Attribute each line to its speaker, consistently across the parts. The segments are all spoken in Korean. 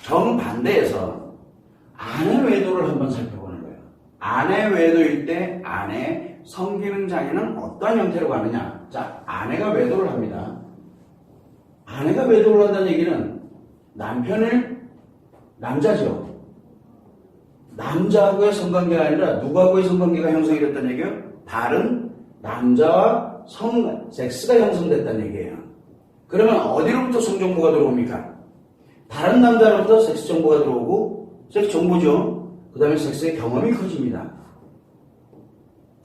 Speaker 1: 정반대에서 아내 외도를 한번 살펴보는 거예요. 아내 외도일 때 아내 성기능 장애는 어떤 형태로 가느냐. 자, 아내가 외도를 합니다. 아내가 외도를 한다는 얘기는 남편을 남자죠. 남자하고의 성관계가 아니라 누구하고의 성관계가 형성이 됐다는 얘기예요? 다른 남자와 섹스가 형성됐다는 얘기예요. 그러면 어디로부터 성정보가 들어옵니까? 다른 남자로부터 섹스 정보가 들어오고, 섹스 정보죠. 그 다음에 섹스의 경험이 커집니다.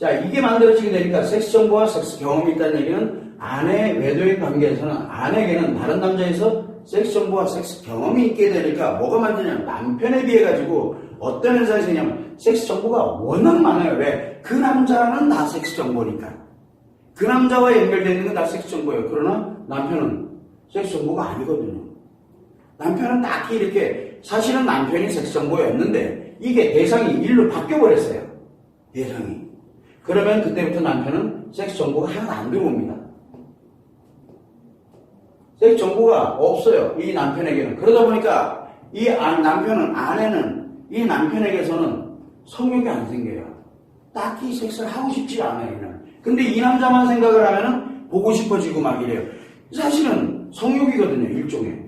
Speaker 1: 자, 이게 만들어지게 되니까 섹스 정보와 섹스 경험이 있다는 얘기는 아내 외도의 관계에서는 아내에게는 다른 남자에서 섹스 정보와 섹스 경험이 있게 되니까 뭐가 만드냐면 남편에 비해 가지고 어떤 현상이 생기냐면 섹스 정보가 워낙 많아요. 왜? 그 남자는 다 섹스 정보니까. 그 남자와 연결되어 있는 건 다 섹스 정보예요. 그러나 남편은 섹스 정보가 아니거든요. 남편은 딱히 이렇게 사실은 남편이 섹스 정보였는데 이게 대상이 일로 바뀌어버렸어요. 대상이. 그러면 그때부터 남편은 섹스 정보가 하나도 안 들어옵니다. 섹스 정보가 없어요. 이 남편에게는. 그러다 보니까 이 남편은, 아내는 이 남편에게서는 성욕이 안 생겨요. 딱히 섹스를 하고 싶지 않아요. 근데 이 남자만 생각을 하면은 보고 싶어지고 막 이래요. 사실은 성욕이거든요. 일종의.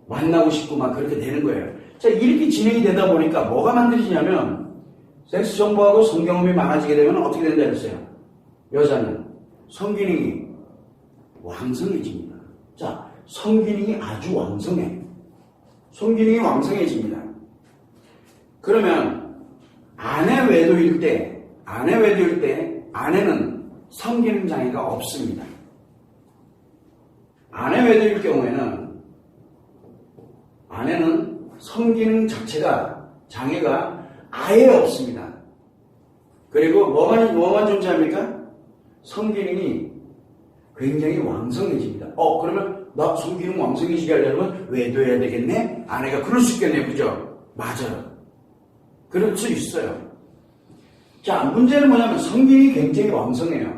Speaker 1: 만나고 싶고 막 그렇게 되는 거예요. 자, 이렇게 진행이 되다 보니까 뭐가 만들어지냐면 섹스 정보하고 성경험이 많아지게 되면 어떻게 된다 그랬어요? 여자는 성기능이 왕성해집니다. 자, 성기능이 아주 왕성해. 성기능이 왕성해집니다. 그러면 아내 외도일 때 아내는 성기능 장애가 없습니다. 아내 외도일 경우에는 아내는 성기능 자체가 장애가 아예 없습니다. 그리고 뭐만 존재합니까? 성기능이 굉장히 왕성해집니다. 그러면 나 성기능 왕성해지게 하려면 외도해야 되겠네? 아내가 그럴 수 있겠네요. 그죠? 맞아요. 그럴 수 있어요. 자, 문제는 뭐냐면 성기능이 굉장히 왕성해요.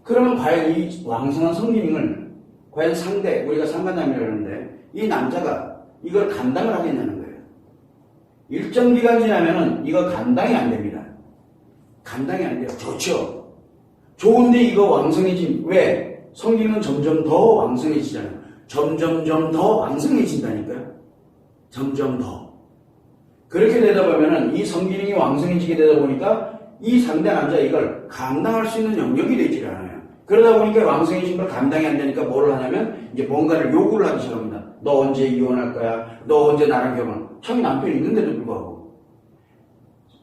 Speaker 1: 그러면 과연 이 왕성한 성기능을 과연 우리가 상간남이라고 하는데 이 남자가 이걸 감당을 하겠냐는 거예요. 일정 기간 지나면은 이거 감당이 안 됩니다. 감당이 안 돼요. 좋죠. 좋은데 이거 왕성해진, 왜? 성기능은 점점 더 왕성해지잖아요. 점점 더 왕성해진다니까요. 점점 더. 그렇게 되다 보면은 이 성기능이 왕성해지게 되다 보니까 이 상대 남자 이걸 감당할 수 있는 영역이 되질 않아요. 그러다 보니까 왕성해진 걸 감당이 안 되니까 뭘 하냐면 이제 뭔가를 요구를 하기 시작합니다. 너 언제 이혼할 거야? 너 언제 나랑 결혼? 자기 남편이 있는데도 불구하고.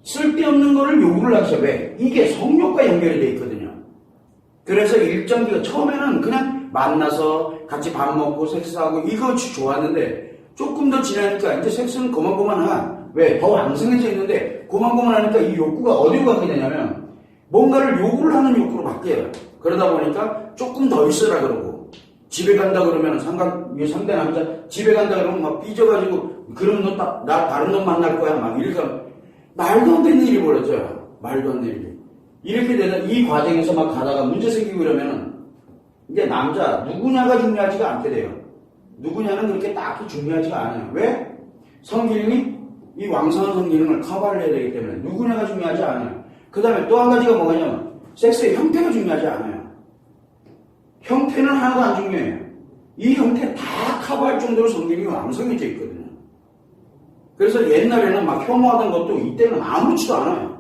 Speaker 1: 쓸데없는 거를 요구를 하기 시작해. 왜? 이게 성욕과 연결이 돼 있거든요. 그래서 일정 기간, 처음에는 그냥 만나서 같이 밥 먹고 섹스하고 이거 좋았는데 조금 더 지나니까 이제 섹스는 고만고만하. 왜? 더 왕성해져 있는데 고만고만하니까 이 욕구가 어디로 가게 되냐면 뭔가를 요구를 하는 욕구로 바뀌어요. 그러다 보니까 조금 더 있으라 그러고 집에 간다 그러면 상대 남자 집에 간다 그러면 막 삐져가지고 그러면 나 다른 놈 만날 거야 막 이렇게 말도 안 되는 일이 벌어져요. 말도 안 되는 일. 이렇게 되는 이 과정에서 막 가다가 문제 생기고 이러면은 이제 남자 누구냐가 중요하지가 않게 돼요. 누구냐는 그렇게 딱히 중요하지가 않아요. 왜? 성기능이 이 왕성한 성기능을 커버를 해야 되기 때문에 누구냐가 중요하지 않아요. 그 다음에 또 한 가지가 뭐냐면 섹스의 형태가 중요하지 않아요. 형태는 하나도 안 중요해요. 이 형태 다 커버할 정도로 성기능이 왕성해져 있거든요. 그래서 옛날에는 막 혐오하던 것도 이때는 아무렇지도 않아요.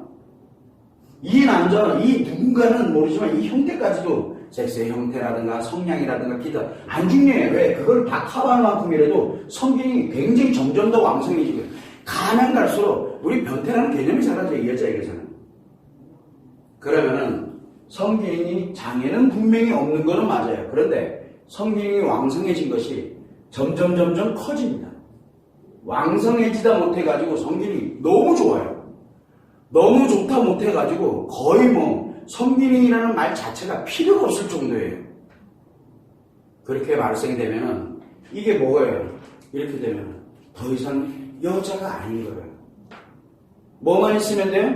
Speaker 1: 이 누군가는 모르지만 이 형태까지도 섹스의 형태라든가 성량이라든가 기타 안 중요해요. 왜? 그걸 다 커버할 만큼이라도 성기능이 굉장히 점점 더 왕성해지고 가면 갈수록 우리 변태라는 개념이 사라져요. 이 여자에게서는. 그러면은 성기능이 장애는 분명히 없는 거는 맞아요. 그런데 성기능이 왕성해진 것이 점점 커집니다. 왕성해지다 못해가지고 성기능이 너무 좋아요. 너무 좋다 못해가지고 거의 성기능이라는 말 자체가 필요가 없을 정도예요. 그렇게 발생이 되면은 이게 뭐예요? 이렇게 되면 더 이상 여자가 아닌 거예요. 뭐만 있으면 돼요?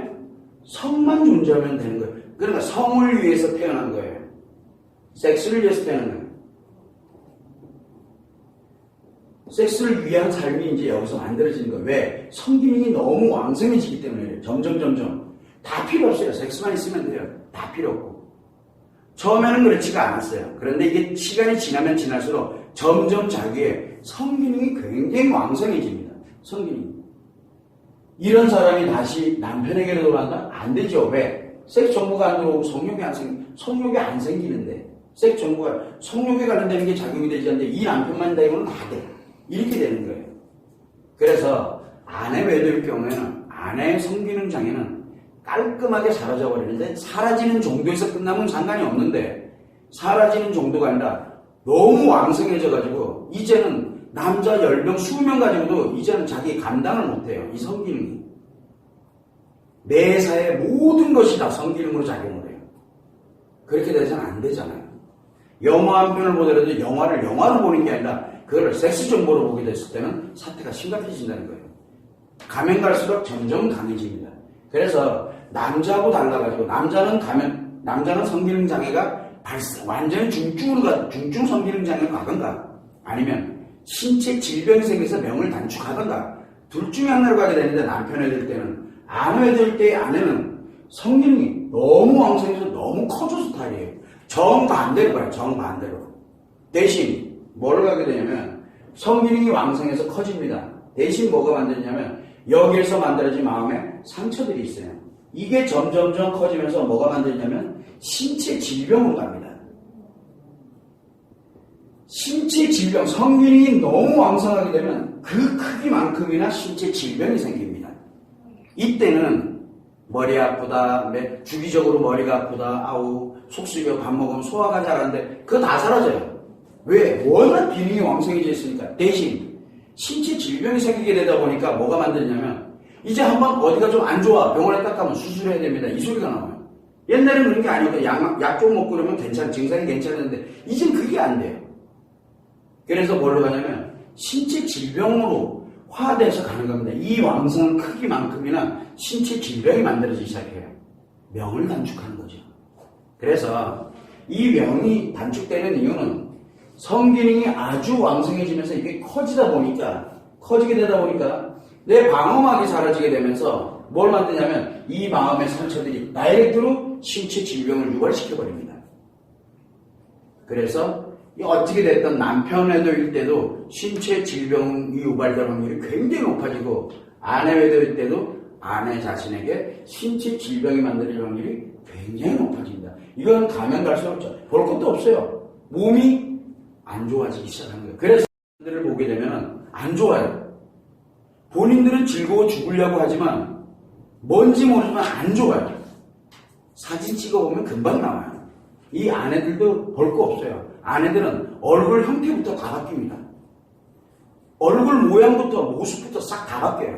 Speaker 1: 성만 존재하면 되는 거예요. 그러니까 성을 위해서 태어난 거예요. 섹스를 위해서 태어난 거예요. 섹스를 위한 삶이 이제 여기서 만들어지는 거예요. 왜? 성기능이 너무 왕성해지기 때문에 점점 다 필요 없어요. 섹스만 있으면 돼요. 다 필요 없고. 처음에는 그렇지가 않았어요. 그런데 이게 시간이 지나면 지날수록 점점 자기의 성기능이 굉장히 왕성해집니다. 성기능이. 이런 사람이 다시 남편에게로 돌아간다? 안 되죠. 왜? 섹스 정보가 안 들어오고 성욕이 안 생기는데. 섹스 정보가 성욕에 관련되는 게 작용이 되지 않는데 이 남편만 되면 다 돼. 이렇게 되는 거예요. 그래서 아내 외도일 경우에는 아내의 성기능 장애는 깔끔하게 사라져 버리는데 사라지는 정도에서 끝나면 상관이 없는데 사라지는 정도가 아니라 너무 왕성해져 가지고 이제는 남자 10명, 20명 가지고도 이제는 자기 감당을 못해요. 이 성기능이. 매사에 모든 것이 다 성기능으로 작용을 해요. 그렇게 돼서는 안 되잖아요. 영화 한 편을 보더라도 영화를 영화로 보는 게 아니라 그거를 섹스 정보로 보게 됐을 때는 사태가 심각해진다는 거예요. 가면 갈수록 점점 강해집니다. 그래서 남자하고 달라가지고 남자는 성기능 장애가 완전히 중증 성기능 장애로 가든가 아니면 신체 질병이 생겨서 명을 단축하든가 둘 중에 하나로 가게 되는데 남편에 들 때는 아내에 들 때의 아내는 성기능이 너무 왕성해서 너무 커져서 탈이에요. 정반대로 가요. 정반대로. 대신 뭘 가게 되냐면 성기능이 왕성해서 커집니다. 대신 뭐가 만드냐면 여기에서 만들어진 마음에 상처들이 있어요. 이게 점점점 커지면서 뭐가 만드냐면 신체 질병으로 갑니다. 신체 질병, 성기능이 너무 왕성하게 되면 그 크기만큼이나 신체 질병이 생깁니다. 이때는 머리 아프다, 주기적으로 머리가 아프다, 아우, 속 쓰려 밥 먹으면 소화가 잘 안 돼. 그거 다 사라져요. 왜? 워낙 기능이 왕성해져 있으니까. 대신 신체 질병이 생기게 되다 보니까 뭐가 만드냐면 이제 한번 어디가 좀 안 좋아. 병원에 딱 가면 수술해야 됩니다. 이 소리가 나와요. 옛날에는 그런 게 아니었고 약 좀 먹고 그러면 증상이 괜찮은데 이젠 그게 안 돼요. 그래서 뭘로 가냐면 신체 질병으로 화돼서 가는 겁니다. 이 왕성한 크기만큼이나 신체 질병이 만들어지기 시작해요. 명을 단축하는 거죠. 그래서 이 명이 단축되는 이유는 성기능이 아주 왕성해지면서 이게 커지게 되다 보니까 내 방어막이 사라지게 되면서 뭘 만드냐면 이 마음의 상처들이 다이렉트로 신체 질병을 유발시켜버립니다. 그래서 어떻게 됐든 남편 외도일 때도 신체 질병이 유발될 확률이 굉장히 높아지고 아내 외도일 때도 아내 자신에게 신체 질병이 만들어질 확률이 굉장히 높아집니다. 이건 가면 갈수록 볼 것도 없어요. 몸이 안 좋아지기 시작하는 거예요. 그래서 사람들을 보게 되면 안 좋아요. 본인들은 즐거워 죽으려고 하지만 뭔지 모르지만 안 좋아요. 사진 찍어보면 금방 나와요. 이 아내들도 볼 거 없어요. 아내들은 얼굴 형태부터 다 바뀝니다. 얼굴 모양부터 모습부터 싹 다 바뀌어요.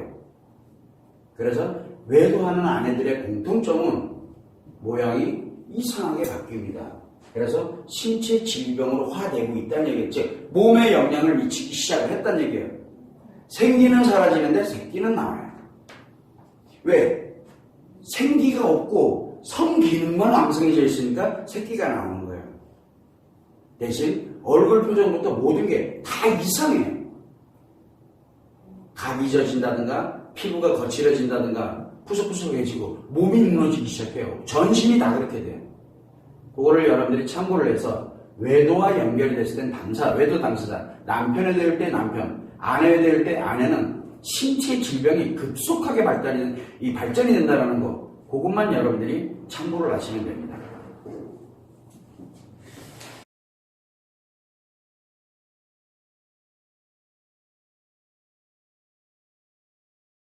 Speaker 1: 그래서 외도하는 아내들의 공통점은 모양이 이상하게 바뀝니다. 그래서 신체 질병으로 화되고 있다는 얘기예요. 즉 몸에 영향을 미치기 시작을 했다는 얘기예요. 생기는 사라지는데 새끼는 나와요. 왜? 생기가 없고 성기능만 왕성해져 있으니까 새끼가 나오는 거예요. 대신 얼굴 표정부터 모든 게 다 이상해요. 각이 젖진다든가 피부가 거칠어진다든가 푸석푸석해지고 몸이 무너지기 시작해요. 전신이 다 그렇게 돼요. 그거를 여러분들이 참고를 해서 외도와 연결이 됐을 땐 외도 당사자, 남편에 대할 때 남편, 아내에 대할 때 아내는 신체 질병이 급속하게 발전이 된다는 거, 그것만 여러분들이 참고를 하시면 됩니다.